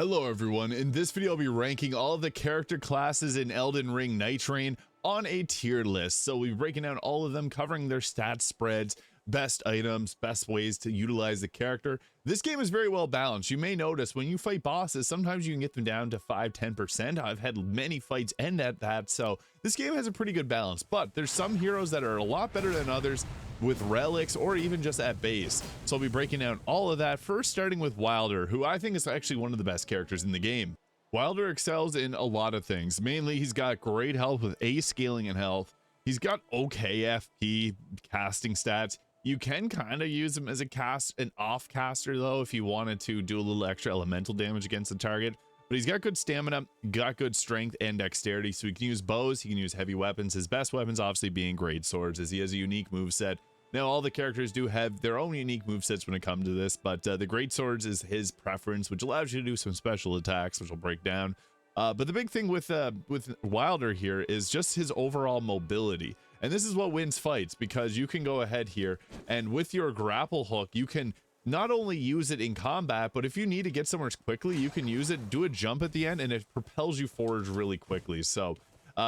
Hello everyone, in this video I'll be ranking all of the character classes in Elden Ring Nightreign on a tier list. So we'll be breaking down all of them, covering their stat spreads, best items, best ways to utilize the character. This game is very well balanced. You may notice when you fight bosses, sometimes you can get them down to 5-10%. I've had many fights end at that, so this game has a pretty good balance. But there's some heroes that are a lot better than others with relics or even just at base. So I'll be breaking down all of that, first starting with Wylder, who I think is actually one of the best characters in the game. Wylder excels in a lot of things. Mainly, he's got great health with A scaling and health. He's got okay FP casting stats. You can kind of use him as an off caster though, if you wanted to do a little extra elemental damage against the target. But he's got good stamina, got good strength and dexterity, so he can use bows, he can use heavy weapons. His best weapons obviously being great swords, as he has a unique moveset. Now, all the characters do have their own unique movesets when it comes to this, but the great swords is his preference, which allows you to do some special attacks, which I'll break down. But the big thing with Wylder here is just his overall mobility. And this is what wins fights, because you can go ahead here and with your grapple hook, you can not only use it in combat, but if you need to get somewhere quickly, you can use it, do a jump at the end, and it propels you forward really quickly. So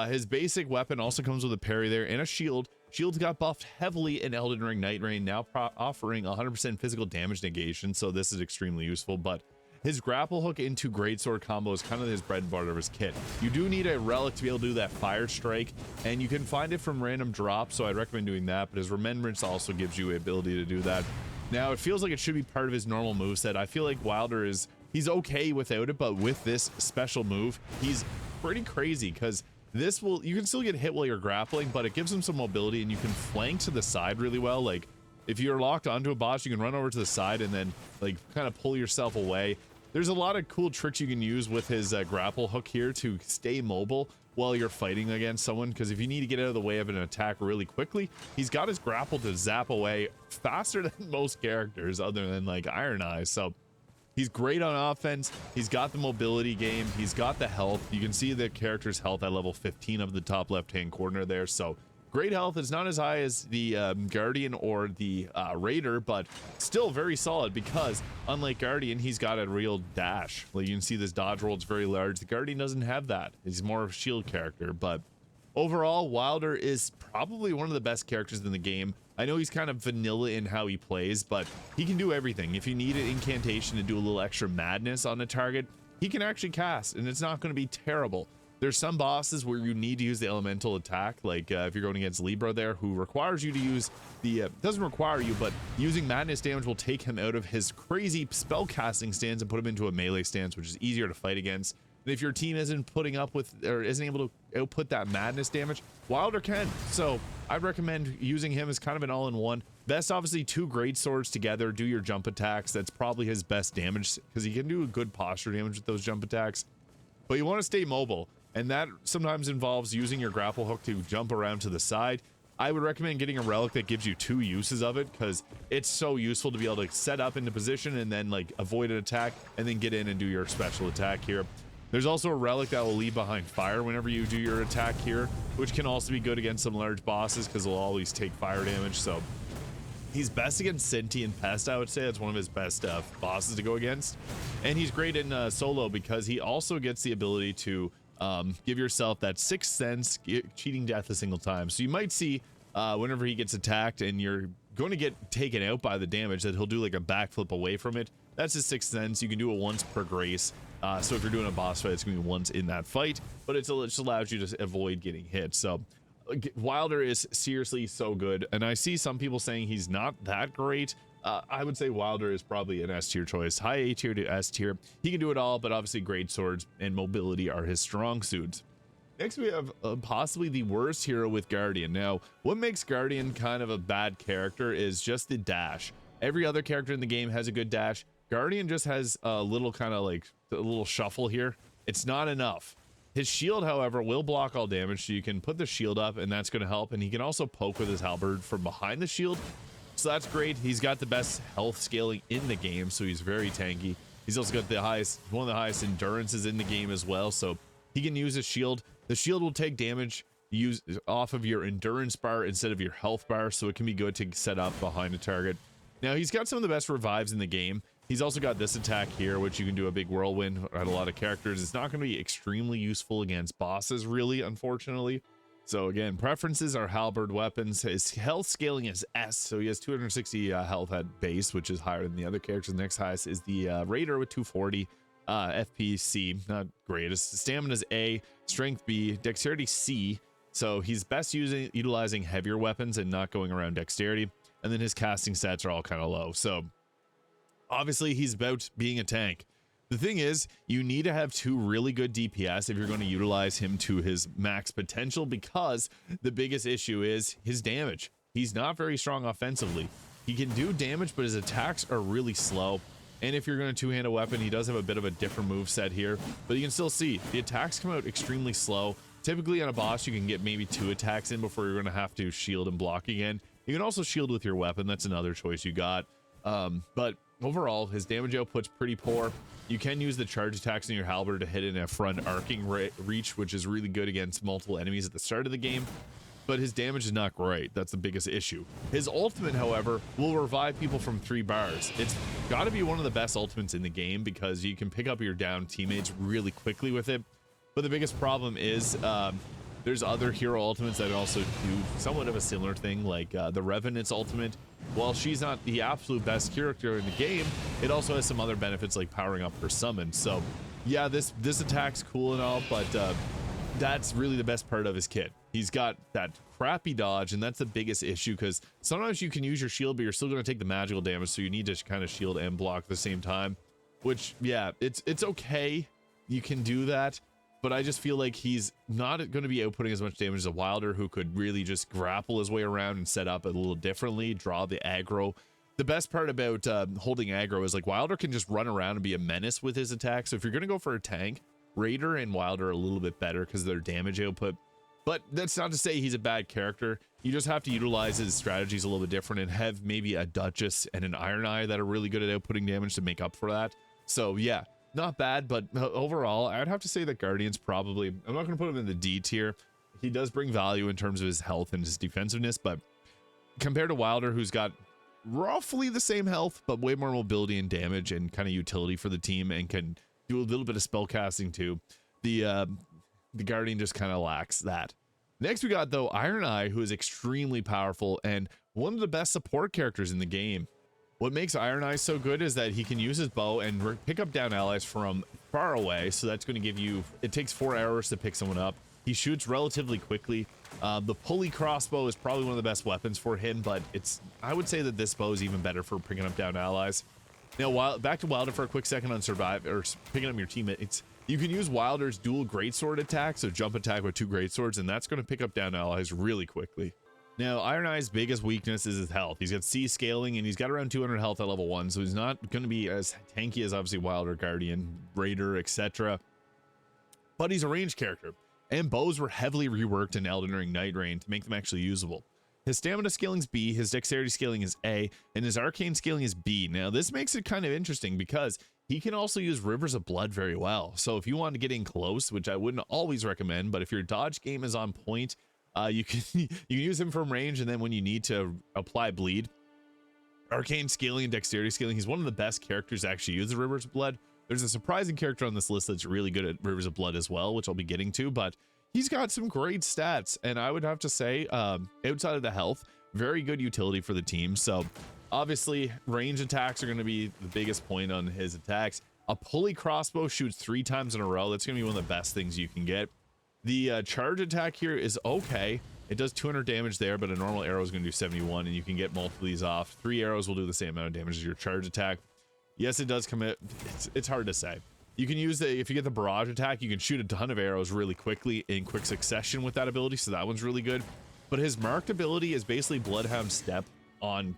his basic weapon also comes with a parry there and a shield. Shields got buffed heavily in Elden Ring Nightreign, now offering 100% physical damage negation, so this is extremely useful. But his grapple hook into greatsword combo is kind of his bread and butter of his kit. You do need a relic to be able to do that fire strike, and you can find it from random drops, so I'd recommend doing that. But his remembrance also gives you the ability to do that. Now, it feels like it should be part of his normal moveset. I feel like Wylder he's okay without it, but with this special move, he's pretty crazy, because you can still get hit while you're grappling, but it gives him some mobility, and you can flank to the side really well. Like, if you're locked onto a boss, you can run over to the side and then, like, kind of pull yourself away. There's a lot of cool tricks you can use with his grapple hook here to stay mobile while you're fighting against someone, because if you need to get out of the way of an attack really quickly, he's got his grapple to zap away faster than most characters other than, like, Ironeye. So he's great on offense. He's got the mobility game. He's got the health. You can see the character's health at level 15 of the top left-hand corner there. So great health. It's not as high as the Guardian or the Raider, but still very solid, because unlike Guardian, he's got a real dash. Like, you can see this dodge roll, it's very large. The Guardian doesn't have that. He's more of a shield character, but overall, Wylder is probably one of the best characters in the game. I know he's kind of vanilla in how he plays, but he can do everything. If you need an incantation to do a little extra madness on a target, he can actually cast, and it's not going to be terrible. There's some bosses where you need to use the elemental attack, like if you're going against Libra there, who requires you to use the, doesn't require you, but using madness damage will take him out of his crazy spell casting stance and put him into a melee stance, which is easier to fight against. And if your team isn't putting up with, or isn't able to output that madness damage, Wylder can. So I'd recommend using him as kind of an all-in-one. Best, obviously, two great swords together, do your jump attacks. That's probably his best damage, because he can do a good posture damage with those jump attacks. But you want to stay mobile, and that sometimes involves using your grapple hook to jump around to the side. I would recommend getting a relic that gives you two uses of it, because it's so useful to be able to set up into position and then, like, avoid an attack and then get in and do your special attack here. There's also a relic that will leave behind fire whenever you do your attack here, which can also be good against some large bosses, because they'll always take fire damage. So he's best against Senti and Pest, I would say. That's one of his best bosses to go against. And he's great in solo, because he also gets the ability to give yourself that 6th sense, cheating death a single time. So you might see whenever he gets attacked and you're going to get taken out by the damage, that he'll do like a backflip away from it. That's his 6th sense. You can do it once per grace. So if you're doing a boss fight, it's going to be once in that fight, but it just allows you to avoid getting hit. So Wylder is seriously so good, and I see some people saying he's not that great. I would say Wylder is probably an S tier choice, high A tier to S tier. He can do it all, but obviously great swords and mobility are his strong suits. Next, we have possibly the worst hero with Guardian. Now, what makes Guardian kind of a bad character is just the dash. Every other character in the game has a good dash. Guardian just has a little kind of like a little shuffle here. It's not enough. His shield, however, will block all damage, so you can put the shield up, and that's going to help. And he can also poke with his halberd from behind the shield, so that's great. He's got the best health scaling in the game, so he's very tanky. He's also got one of the highest endurances in the game as well, so he can use his shield. The shield will take damage off of your endurance bar instead of your health bar, so it can be good to set up behind a target. Now, he's got some of the best revives in the game. He's also got this attack here, which you can do a big whirlwind at a lot of characters. It's not going to be extremely useful against bosses, really, unfortunately. So again, preferences are halberd weapons. His health scaling is S, so he has 260 health at base, which is higher than the other characters. The next highest is the Raider with 240 FPC, not greatest. Stamina is A, strength B, dexterity C. So he's best utilizing heavier weapons and not going around dexterity. And then his casting stats are all kind of low. So obviously he's about being a tank. The thing is, you need to have 2 really good DPS if you're going to utilize him to his max potential, because the biggest issue is his damage. He's not very strong offensively. He can do damage, but his attacks are really slow. And if you're going to two-hand a weapon, he does have a bit of a different move set here, but you can still see the attacks come out extremely slow. Typically on a boss, you can get maybe 2 attacks in before you're going to have to shield and block again. You can also shield with your weapon. That's another choice you got. But overall, his damage output's pretty poor. You can use the charge attacks in your halberd to hit in a front arcing reach, which is really good against multiple enemies at the start of the game. But his damage is not great. That's the biggest issue. His ultimate, however, will revive people from 3 bars. It's got to be one of the best ultimates in the game because you can pick up your down teammates really quickly with it. But the biggest problem is there's other hero ultimates that also do somewhat of a similar thing, like the Revenant's ultimate. While she's not the absolute best character in the game, it also has some other benefits like powering up her summon. So yeah, this attack's cool and all, but that's really the best part of his kit. He's got that crappy dodge, and that's the biggest issue because sometimes you can use your shield, but you're still going to take the magical damage, so you need to kind of shield and block at the same time, which, yeah, it's okay. You can do that, but I just feel like he's not going to be outputting as much damage as a Wylder, who could really just grapple his way around and set up a little differently, draw the aggro. The best part about holding aggro is like Wylder can just run around and be a menace with his attack. So if you're going to go for a tank, Raider and Wylder are a little bit better because of their damage output. But that's not to say he's a bad character. You just have to utilize his strategies a little bit different and have maybe a Duchess and an Ironeye that are really good at outputting damage to make up for that. So yeah, not bad, but overall, I'd have to say that Guardian's probably, I'm not going to put him in the D tier. He does bring value in terms of his health and his defensiveness, but compared to Wylder, who's got roughly the same health, but way more mobility and damage and kind of utility for the team and can do a little bit of spell casting too, the Guardian just kind of lacks that. Next we got, though, Ironeye, who is extremely powerful and one of the best support characters in the game. What makes Ironeye so good is that he can use his bow and pick up down allies from far away, so that's going to give you, it takes 4 arrows to pick someone up. He shoots relatively quickly. The pulley crossbow is probably one of the best weapons for him, but I would say that this bow is even better for picking up down allies. Now, back to Wylder for a quick second on survive, or picking up your teammate. You can use Wylder's dual greatsword attack, so jump attack with 2 greatswords, and that's going to pick up down allies really quickly. Now, Ironeye's biggest weakness is his health. He's got C scaling, and he's got around 200 health at level 1, so he's not going to be as tanky as obviously Wylder, Guardian, Raider, etc. But he's a ranged character, and bows were heavily reworked in Elden Ring Nightreign to make them actually usable. His stamina scaling is B, his dexterity scaling is A, and his arcane scaling is B. Now, this makes it kind of interesting because he can also use Rivers of Blood very well. So if you want to get in close, which I wouldn't always recommend, but if your dodge game is on point, you can use him from range, and then when you need to apply bleed, arcane scaling and dexterity scaling, he's one of the best characters to actually use the Rivers of Blood. There's a surprising character on this list that's really good at Rivers of Blood as well, which I'll be getting to, but he's got some great stats, and I would have to say, outside of the health, very good utility for the team. So obviously range attacks are going to be the biggest point on his attacks. A pulley crossbow shoots 3 times in a row. That's going to be one of the best things you can get. The charge attack here is okay. It does 200 damage there, but a normal arrow is going to do 71, and you can get multiple of these off. 3 arrows will do the same amount of damage as your charge attack. Yes, it does commit. It's hard to say. You can use if you get the barrage attack, you can shoot a ton of arrows really quickly in quick succession with that ability, so that one's really good. But his marked ability is basically Bloodhound Step on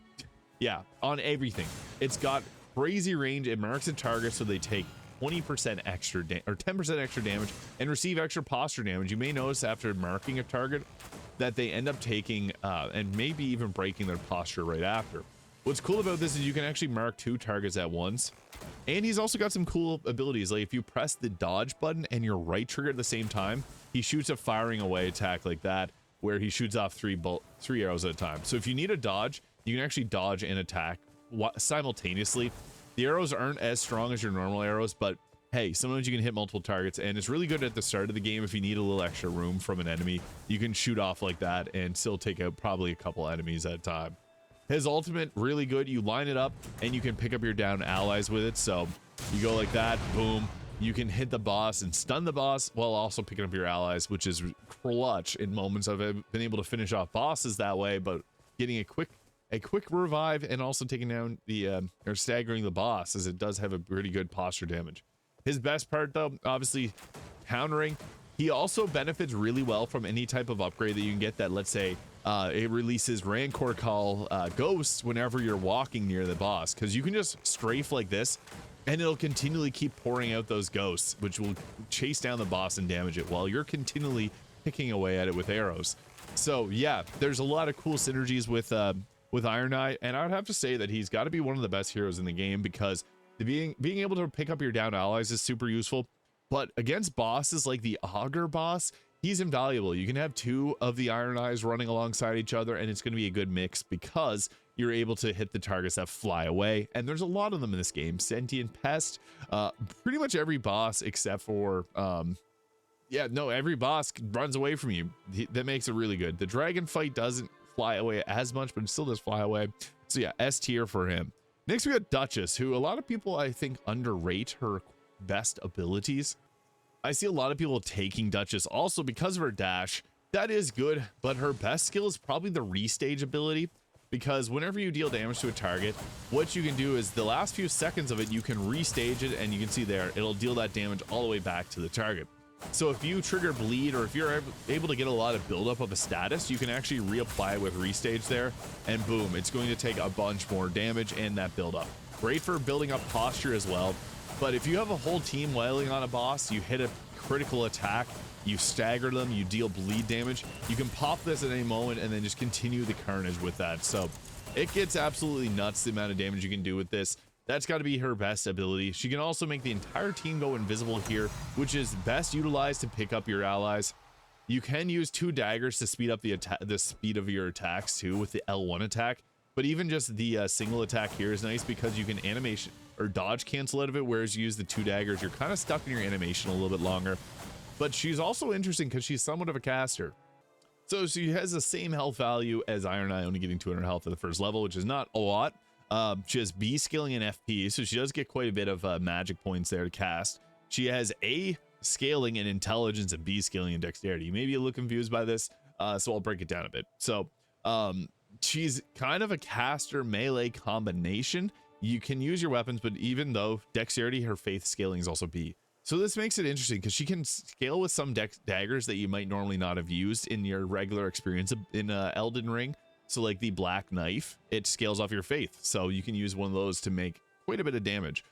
everything. It's got crazy range. It marks a target so they take 20% extra or 10% extra damage and receive extra posture damage. You may notice after marking a target that they end up taking and maybe even breaking their posture right after. What's cool about this is you can actually mark 2 targets at once, and he's also got some cool abilities. Like if you press the dodge button and your right trigger at the same time, he shoots a firing away attack like that, where he shoots off 3 arrows at a time. So if you need a dodge, you can actually dodge and attack simultaneously. The arrows aren't as strong as your normal arrows, but hey, sometimes you can hit multiple targets, and it's really good at the start of the game. If you need a little extra room from an enemy, you can shoot off like that and still take out probably a couple enemies at a time. His ultimate, really good. You line it up and you can pick up your down allies with it. So you go like that, boom. You can hit the boss and stun the boss while also picking up your allies, which is clutch in moments. I've been able to finish off bosses that way, but getting a quick revive and also taking down the or staggering the boss, as it does have a pretty good posture damage. His best part though, obviously countering. He also benefits really well from any type of upgrade that you can get that, let's say, it releases Rancor Call ghosts whenever you're walking near the boss, because you can just strafe like this and it'll continually keep pouring out those ghosts, which will chase down the boss and damage it while you're continually picking away at it with arrows. So yeah, there's a lot of cool synergies with Ironeye, and I would have to say that he's got to be one of the best heroes in the game, because being able to pick up your down allies is super useful. But against bosses like the Augur boss, he's invaluable. You can have two of the Ironeyes running alongside each other, and it's going to be a good mix because you're able to hit the targets that fly away. And there's a lot of them in this game. Sentient Pest, pretty much every boss except for, every boss runs away from you. That makes it really good. The dragon fight doesn't fly away as much, but it still does fly away. So yeah, S tier for him. Next we got Duchess, who a lot of people I think underrate her best abilities. I see a lot of people taking Duchess also because of her dash. That is good, but her best skill is probably the restage ability, because whenever you deal damage to a target, what you can do is the last few seconds of it, you can restage it, and you can see there, it'll deal that damage all the way back to the target. So if you trigger bleed, or if you're able to get a lot of buildup of a status, you can actually reapply with restage there, and boom, it's going to take a bunch more damage and that buildup. Great for building up posture as well. But if you have a whole team wailing on a boss, you hit a critical attack, you stagger them, you deal bleed damage, you can pop this at any moment and then just continue the carnage with that. So it gets absolutely nuts the amount of damage you can do with this. That's got to be her best ability. She can also make the entire team go invisible here, which is best utilized to pick up your allies. You can use 2 daggers to speed up the speed of your attacks too with the L1 attack. But even just the single attack here is nice because you can animation or dodge cancel out of it, whereas you use the 2 daggers, you're kind of stuck in your animation a little bit longer. But she's also interesting because she's somewhat of a caster. So she has the same health value as Ironeye, only getting 200 health at the first level, which is not a lot. She has B scaling and FP, so she does get quite a bit of magic points there to cast. She has A scaling and intelligence and B scaling and dexterity. You may be a little confused by this, so I'll break it down a bit. So she's kind of a caster melee combination. You can use your weapons, but even though dexterity, her faith scaling is also B. So this makes it interesting because she can scale with some daggers that you might normally not have used in your regular experience in Elden Ring. So like the black knife, it scales off your faith. So you can use one of those to make quite a bit of damage.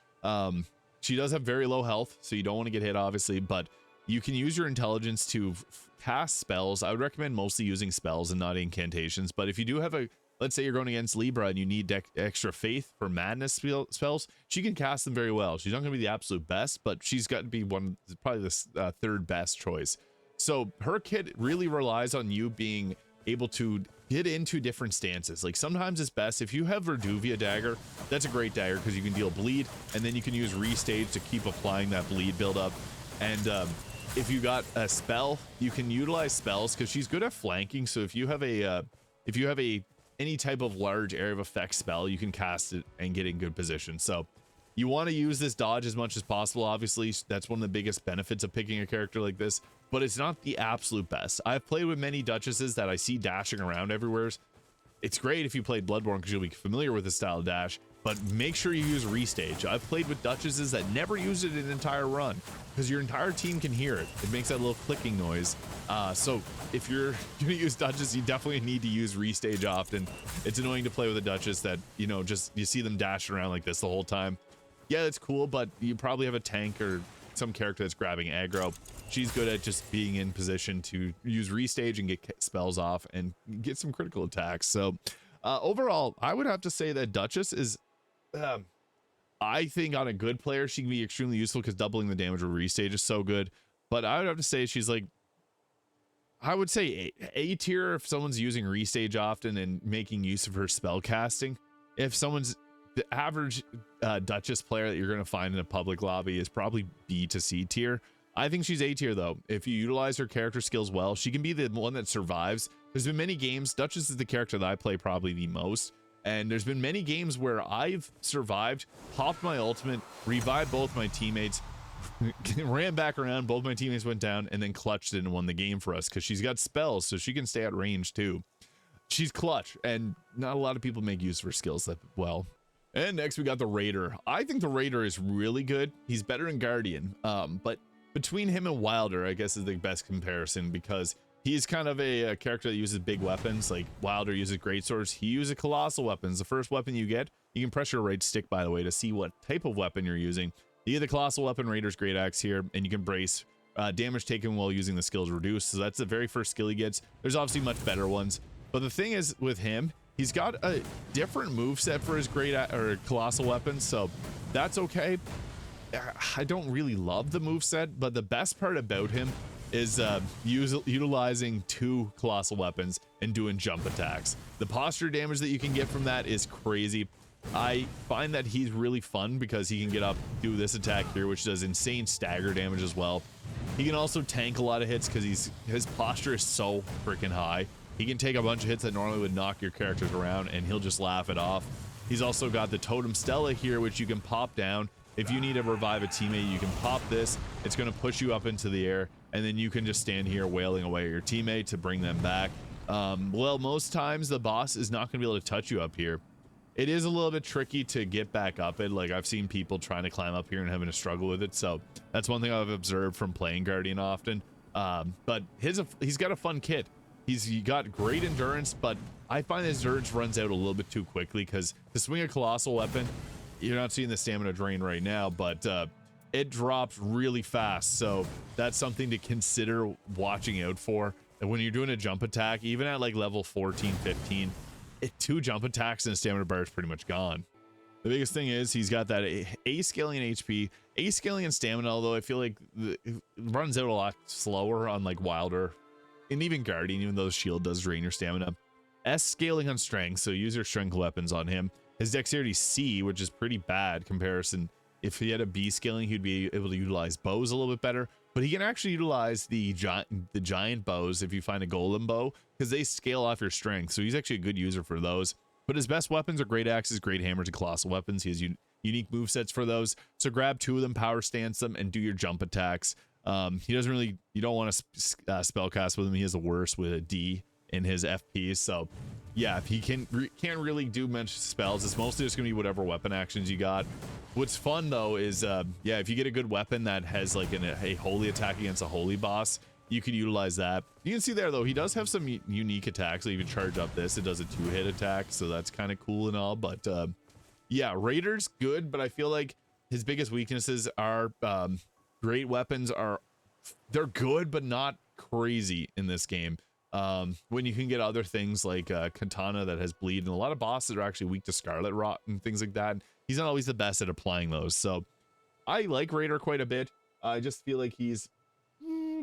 She does have very low health, so you don't want to get hit obviously, but you can use your intelligence to cast spells. I would recommend mostly using spells and not incantations. But if you do have let's say you're going against Libra and you need extra faith for madness spells, she can cast them very well. She's not going to be the absolute best, but she's got to be probably the 3rd best choice. So her kit really relies on you being able to get into different stances. Like sometimes it's best if you have Verduvia dagger, that's a great dagger because you can deal bleed, and then you can use restage to keep applying that bleed buildup. And if you got a spell, you can utilize spells because she's good at flanking. So if you have any type of large area of effect spell, you can cast it and get in good position. So you want to use this dodge as much as possible. Obviously, that's one of the biggest benefits of picking a character like this, but it's not the absolute best. I've played with many Duchesses that I see dashing around everywhere. It's great if you played Bloodborne because you'll be familiar with the style of dash, but make sure you use restage. I've played with Duchesses that never use it an entire run because your entire team can hear it. It makes that little clicking noise. So if you're going to use Duchess, you definitely need to use restage often. It's annoying to play with a Duchess that, just you see them dashing around like this the whole time. Yeah, it's cool, but you probably have a tank or some character that's grabbing aggro. She's good at just being in position to use restage and get spells off and get some critical attacks. So overall, I would have to say that Duchess is, I think on a good player, she can be extremely useful because doubling the damage with restage is so good. But I would have to say she's like, I would say A tier if someone's using restage often and making use of her spell casting. If someone's the average Duchess player that you're going to find in a public lobby is probably B to C tier. I think she's A tier though. If you utilize her character skills well, she can be the one that survives. There's been many games, Duchess is the character that I play probably the most, and there's been many games where I've survived, popped my ultimate, revived both my teammates, ran back around, both my teammates went down, and then clutched it and won the game for us because she's got spells, so she can stay at range too. She's clutch, and not a lot of people make use of her skills that well. And next we got the Raider. I think the Raider is really good. He's better in Guardian, but between him and Wylder, I guess is the best comparison because he's kind of a character that uses big weapons. Like Wylder uses great swords. He uses colossal weapons. The first weapon you get, you can press your right stick, by the way, to see what type of weapon you're using. You get the colossal weapon, Raider's great axe here, and you can brace. Damage taken while using the skills reduced. So that's the very first skill he gets. There's obviously much better ones. But the thing is with him, he's got a different move set for his great or colossal weapons. So that's okay. I don't really love the move set, but the best part about him is utilizing 2 colossal weapons and doing jump attacks. The posture damage that you can get from that is crazy. I find that he's really fun because he can get up, do this attack here, which does insane stagger damage as well. He can also tank a lot of hits because his posture is so freaking high. He can take a bunch of hits that normally would knock your characters around and he'll just laugh it off. He's also got the Totem Stella here, which you can pop down. If you need to revive a teammate, you can pop this. It's going to push you up into the air, and then you can just stand here wailing away at your teammate to bring them back. Well, most times the boss is not going to be able to touch you up here. It is a little bit tricky to get back up it. Like I've seen people trying to climb up here and having to struggle with it. So that's one thing I've observed from playing Guardian often. But he's got a fun kit. He's got great endurance, but I find his endurance runs out a little bit too quickly because to swing a colossal weapon, you're not seeing the stamina drain right now, but it drops really fast. So that's something to consider watching out for. And when you're doing a jump attack, even at like level 14, 15, 2 jump attacks and a stamina bar is pretty much gone. The biggest thing is he's got that A scaling HP, A scaling and stamina, although I feel like it runs out a lot slower on like Wylder and even Guardian, even though shield does drain your stamina. S scaling on strength, so use your strength weapons on him. His dexterity C, which is pretty bad comparison. If he had a B scaling, he'd be able to utilize bows a little bit better, but he can actually utilize the giant bows if you find a golem bow because they scale off your strength. So he's actually a good user for those. But his best weapons are great axes, great hammers, and colossal weapons. He has unique movesets for those. So grab 2 of them, power stance them, and do your jump attacks. He doesn't really, you don't want to spellcast with him. He has the worst with a D in his FP. So yeah, if he can't really do much spells, it's mostly just gonna be whatever weapon actions you got. What's fun though is yeah, if you get a good weapon that has like a holy attack against a holy boss, you can utilize that. You can see there though, he does have some unique attacks. So you can charge up this, it does a 2-hit attack, so that's kind of cool and all. But yeah, Raider's good, but I feel like his biggest weaknesses are great weapons they're good but not crazy in this game. When you can get other things like Katana that has bleed, and a lot of bosses are actually weak to Scarlet Rot and things like that. He's not always the best at applying those. So I like Raider quite a bit. I just feel like he's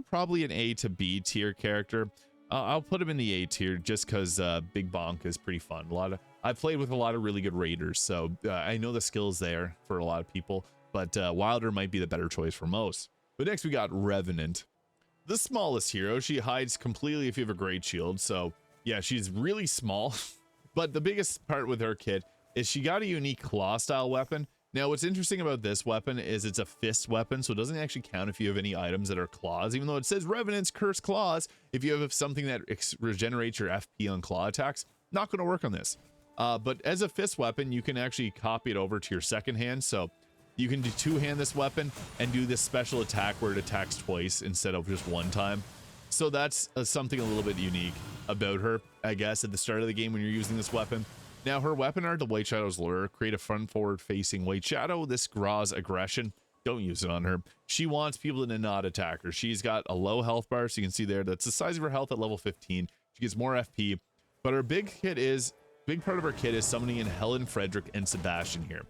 probably an A to B tier character. I'll put him in the A tier just because Big Bonk is pretty fun. I've played with a lot of really good Raiders, so I know the skills there for a lot of people, but Wylder might be the better choice for most. But next we got Revenant. The smallest hero. She hides completely if you have a great shield. So yeah, she's really small. But the biggest part with her kit is she got a unique claw style weapon. Now what's interesting about this weapon is it's a fist weapon, so it doesn't actually count if you have any items that are claws, even though it says Revenant's Cursed Claws. If you have something that regenerates your FP on claw attacks, not going to work on this. But as a fist weapon, you can actually copy it over to your second hand. So you can do 2-hand this weapon and do this special attack where it attacks twice instead of just one time. So that's something a little bit unique about her, I guess, at the start of the game when you're using this weapon. Now, her weapon art, the White Shadow's Lure, create a front forward facing White Shadow. This draws aggression. Don't use it on her. She wants people to not attack her. She's got a low health bar, so you can see there that's the size of her health at level 15. She gets more FP, but her big part of her kit is summoning in Helen, Frederick, and Sebastian here.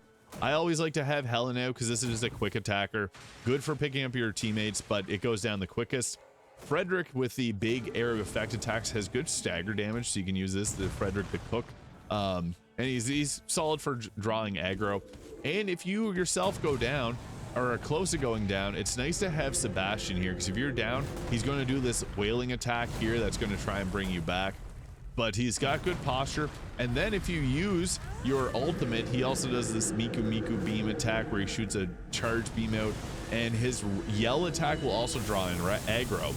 I always like to have Helen out because this is just a quick attacker, good for picking up your teammates, but it goes down the quickest. Frederick with the big area of effect attacks has good stagger damage, so you can use this, the Frederick the Cook. And he's solid for drawing aggro. And if you yourself go down or are close to going down, it's nice to have Sebastian here, because if you're down, he's going to do this wailing attack here that's going to try and bring you back. But he's got good posture. And then if you use your ultimate, he also does this Miku beam attack where he shoots a charge beam out, and his yell attack will also draw in aggro.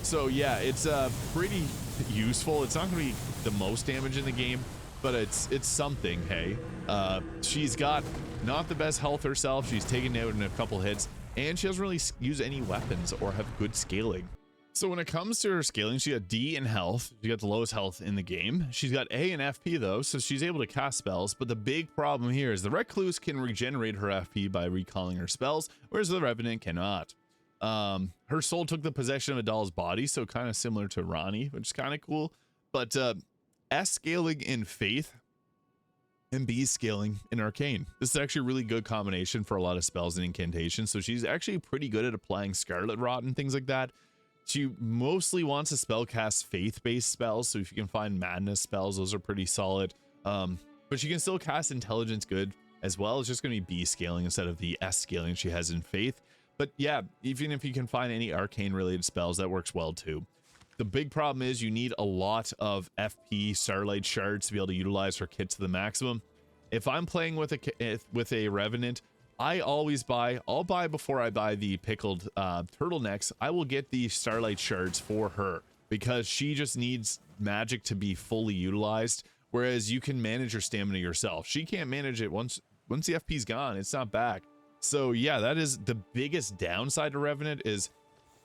So yeah, it's pretty useful. It's not going to be the most damage in the game, but it's something. Hey, she's got not the best health herself. She's taken out in a couple hits, and she doesn't really use any weapons or have good scaling. So when it comes to her scaling, she got D in health. She got the lowest health in the game. She's got A in FP though, so she's able to cast spells. But the big problem here is the Recluse can regenerate her FP by recalling her spells, whereas the Revenant cannot. Her soul took the possession of a doll's body, so kind of similar to Ronnie, which is kind of cool. But S scaling in Faith and B scaling in Arcane. This is actually a really good combination for a lot of spells and incantations. So she's actually pretty good at applying Scarlet Rot and things like that. She mostly wants to spell cast faith-based spells, so if you can find madness spells, those are pretty solid. But she can still cast intelligence good as well. It's just going to be B scaling instead of the S scaling she has in faith. But yeah, even if you can find any arcane related spells, that works well too. The big problem is you need a lot of FP Starlight shards to be able to utilize her kit to the maximum. If I'm playing with a Revenant, I'll buy before I buy the pickled turtlenecks. I will get the Starlight shards for her because she just needs magic to be fully utilized, whereas you can manage your stamina yourself. She can't manage it once the FP's gone. It's not back. So yeah, that is the biggest downside to Revenant. Is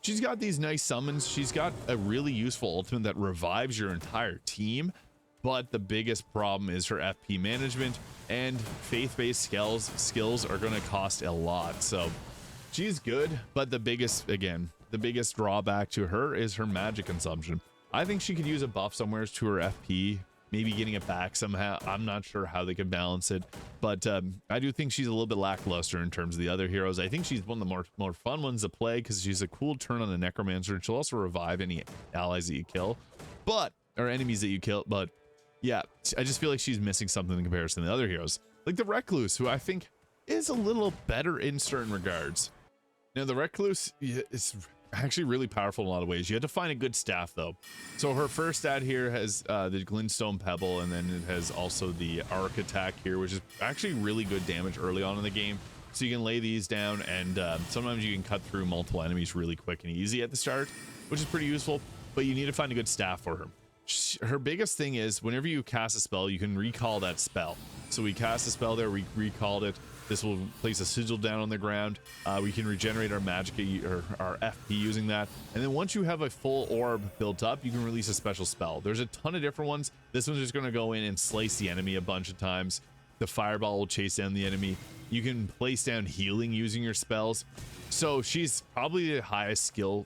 she's got these nice summons. She's got a really useful ultimate that revives your entire team, but the biggest problem is her FP management, and faith-based skills are going to cost a lot. So she's good, but the biggest drawback to her is her magic consumption. I think she could use a buff somewhere to her FP, maybe getting it back somehow. I'm not sure how they could balance it, but I do think she's a little bit lackluster in terms of the other heroes. I think she's one of the more fun ones to play because she's a cool turn on the Necromancer, and she'll also revive any allies that you kill, or enemies that you kill. But yeah, I just feel like she's missing something in comparison to the other heroes, like the Recluse, who I think is a little better in certain regards. Now, the Recluse is actually really powerful in a lot of ways. You have to find a good staff though. So her first stat here has the Glintstone Pebble, and then it has also the Arc Attack here, which is actually really good damage early on in the game. So you can lay these down, and sometimes you can cut through multiple enemies really quick and easy at the start, which is pretty useful. But you need to find a good staff for her. Her biggest thing is whenever you cast a spell, you can recall that spell. So we cast a spell there, we recalled it. This will place a sigil down on the ground. We can regenerate our magic or our FP using that. And then once you have a full orb built up, you can release a special spell. There's a ton of different ones. This one's just going to go in and slice the enemy a bunch of times. The fireball will chase down the enemy. You can place down healing using your spells. So she's probably the highest skill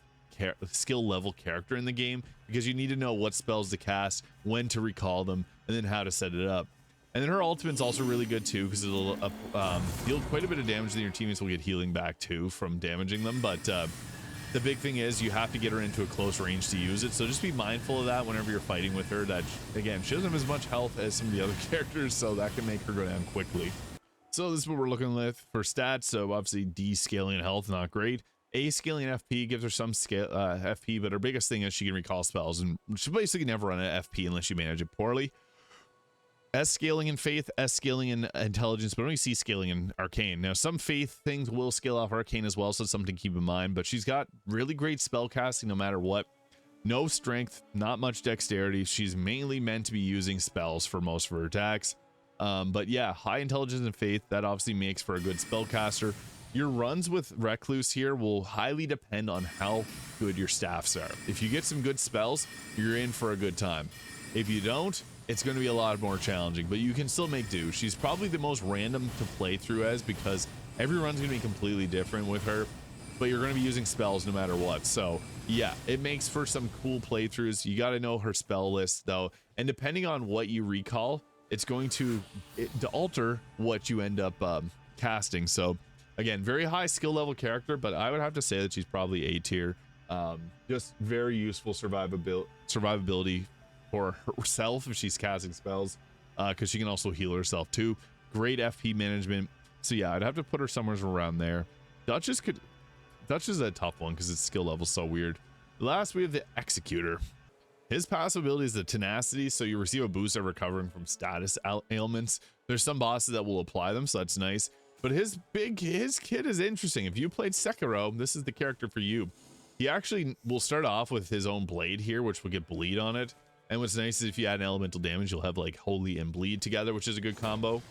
level character in the game, because you need to know what spells to cast, when to recall them, and then how to set it up. And then her ultimate's also really good too, because it'll deal quite a bit of damage, and your teammates will get healing back too from damaging them. But the big thing is you have to get her into a close range to use it, so just be mindful of that whenever you're fighting with her. That, again, she doesn't have as much health as some of the other characters, so that can make her go down quickly. So this is what we're looking with for stats. So obviously D scaling and health, not great. A scaling FP gives her some scale FP, but her biggest thing is she can recall spells, and she basically never run an FP unless you manage it poorly. S scaling in faith, S scaling in intelligence, but only C scaling in arcane. Now, some faith things will scale off arcane as well, so it's something to keep in mind, but she's got really great spell casting no matter what. No strength, not much dexterity. She's mainly meant to be using spells for most of her attacks. But yeah, high intelligence and faith, that obviously makes for a good spellcaster. Your runs with Recluse here will highly depend on how good your staffs are. If you get some good spells, you're in for a good time. If you don't, it's going to be a lot more challenging, but you can still make do. She's probably the most random to play through as, because every run's going to be completely different with her, but you're going to be using spells no matter what. So yeah, it makes for some cool playthroughs. You got to know her spell list though, and depending on what you recall, it's going to alter what you end up casting. So again, very high skill level character, but I would have to say that she's probably A tier. Just very useful survivability for herself if she's casting spells. because she can also heal herself too. Great FP management. So yeah, I'd have to put her somewhere around there. Duchess is a tough one because its skill level's so weird. Last, we have the Executor. His passive ability is the tenacity, so you receive a boost of recovering from status ailments. There's some bosses that will apply them, so that's nice. But his kit is interesting. If you played Sekiro, this is the character for you. He actually will start off with his own blade here, which will get bleed on it. And what's nice is if you add an elemental damage, you'll have like holy and bleed together, which is a good combo.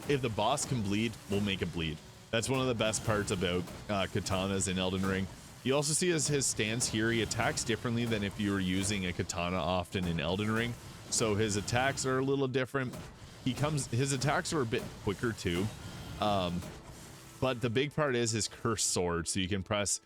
If the boss can bleed, we'll make it bleed. That's one of the best parts about katanas in Elden Ring. You also see as his stance here, he attacks differently than if you were using a katana often in Elden Ring. So his attacks are a little different. His attacks are a bit quicker too. But the big part is his cursed sword. So you can press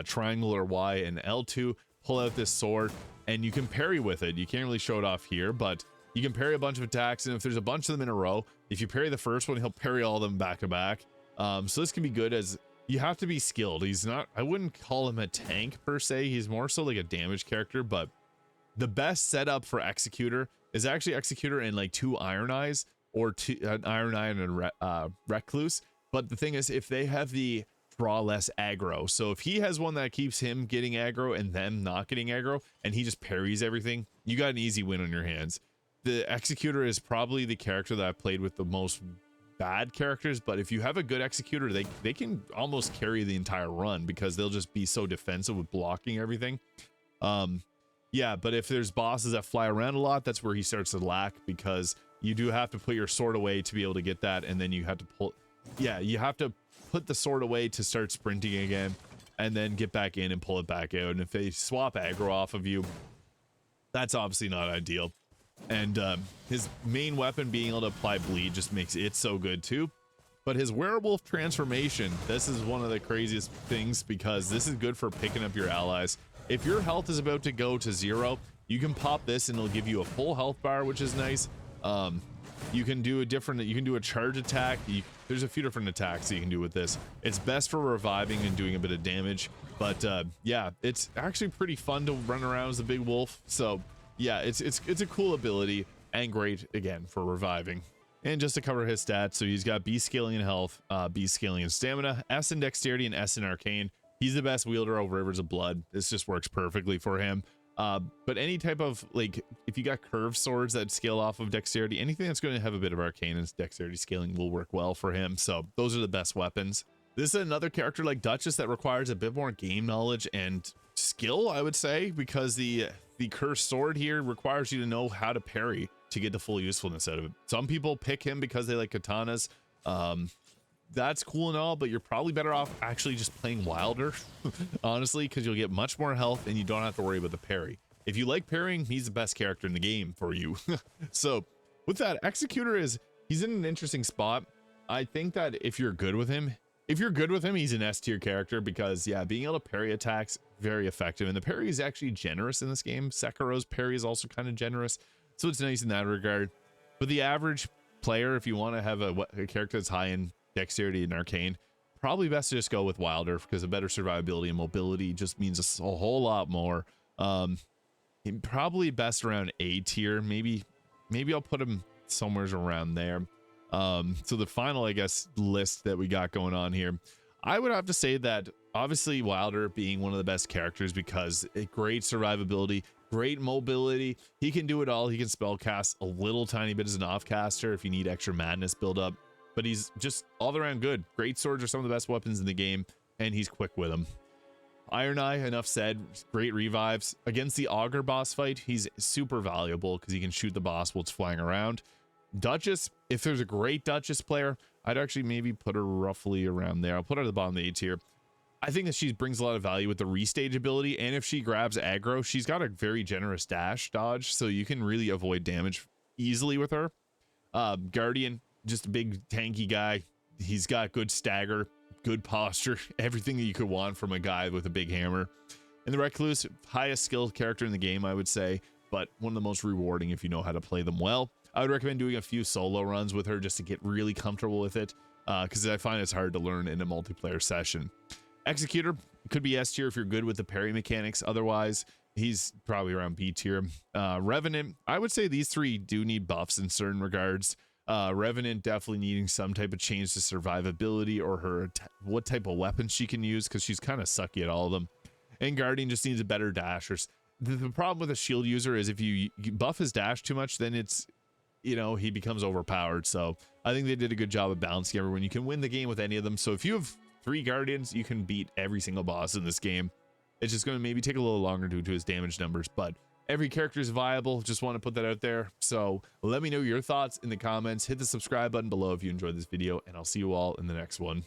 triangle or Y and L2, pull out this sword, and you can parry with it. You can't really show it off here, but you can parry a bunch of attacks. And if there's a bunch of them in a row, if you parry the first one, he'll parry all of them back to back. So this can be good as you have to be skilled. He's not, I wouldn't call him a tank per se. He's more so like a damage character, but the best setup for Executor is actually Executor and like 2 Ironeyes or an Ironeye and a Recluse. But the thing is, if they have the draw less aggro, so if he has one that keeps him getting aggro and them not getting aggro, and he just parries everything, you got an easy win on your hands. The Executor is probably the character that I've played with the most bad characters, but if you have a good Executor, they can almost carry the entire run because they'll just be so defensive with blocking everything. Yeah, but if there's bosses that fly around a lot, that's where he starts to lack, because you do have to put your sword away to be able to get that, and then you have to pull, yeah, you have to put the sword away to start sprinting again, and then get back in and pull it back out. And if they swap aggro off of you, that's obviously not ideal. And his main weapon being able to apply bleed just makes it so good too. But his werewolf transformation, this is one of the craziest things, because this is good for picking up your allies. If your health is about to go to 0, you can pop this and it'll give you a full health bar, which is nice. You can do a charge attack. There's a few different attacks that you can do with this. It's best for reviving and doing a bit of damage, but yeah, it's actually pretty fun to run around as a big wolf. So yeah, it's a cool ability and great again for reviving. And just to cover his stats, so he's got B scaling in health, B scaling in stamina, S in dexterity, and S in arcane. He's the best wielder of Rivers of Blood. This just works perfectly for him. But any type of, like, if you got curved swords that scale off of dexterity, anything that's going to have a bit of arcane and dexterity scaling will work well for him. So those are the best weapons. This is another character like Duchess that requires a bit more game knowledge and skill, I would say, because the cursed sword here requires you to know how to parry to get the full usefulness out of it. Some people pick him because they like katanas. That's cool and all, but you're probably better off actually just playing Wylder, honestly, because you'll get much more health and you don't have to worry about the parry. If you like parrying, he's the best character in the game for you. So with that, Executor he's in an interesting spot. I think that if you're good with him, he's an S tier character, because yeah, being able to parry attacks, very effective. And the parry is actually generous in this game. Sekiro's parry is also kind of generous, so it's nice in that regard. But the average player, if you want to have a character that's high in dexterity and arcane, probably best to just go with Wylder, because a better survivability and mobility just means a whole lot more. Probably best around A tier. Maybe I'll put him somewhere around there. So the final, I guess, list that we got going on here, I would have to say that obviously Wylder being one of the best characters, because great survivability, great mobility. He can do it all. He can spell cast a little tiny bit as an offcaster if you need extra madness build up, but he's just all around good. Great swords are some of the best weapons in the game, and he's quick with them. Ironeye, enough said. Great revives. Against the Augur boss fight, he's super valuable because he can shoot the boss while it's flying around. Duchess, if there's a great Duchess player, I'd actually maybe put her roughly around there. I'll put her at the bottom of the A tier. I think that she brings a lot of value with the restage ability, and if she grabs aggro, she's got a very generous dash dodge, so you can really avoid damage easily with her. Guardian, just a big tanky guy. He's got good stagger, good posture, everything that you could want from a guy with a big hammer. And the Recluse, highest skilled character in the game, I would say, but one of the most rewarding if you know how to play them well. I would recommend doing a few solo runs with her just to get really comfortable with it, because I find it's hard to learn in a multiplayer session. Executor could be S tier if you're good with the parry mechanics. Otherwise, he's probably around B tier. Revenant, I would say these three do need buffs in certain regards. Revenant definitely needing some type of change to survivability or her what type of weapons she can use, because she's kind of sucky at all of them. And Guardian just needs a better dash. The problem with a shield user is if you buff his dash too much, then it's, you know, he becomes overpowered. So I think they did a good job of balancing everyone. You can win the game with any of them. So if you have 3 Guardians, you can beat every single boss in this game. It's just going to maybe take a little longer due to his damage numbers, but every character is viable. Just want to put that out there. So let me know your thoughts in the comments. Hit the subscribe button below if you enjoyed this video, and I'll see you all in the next one.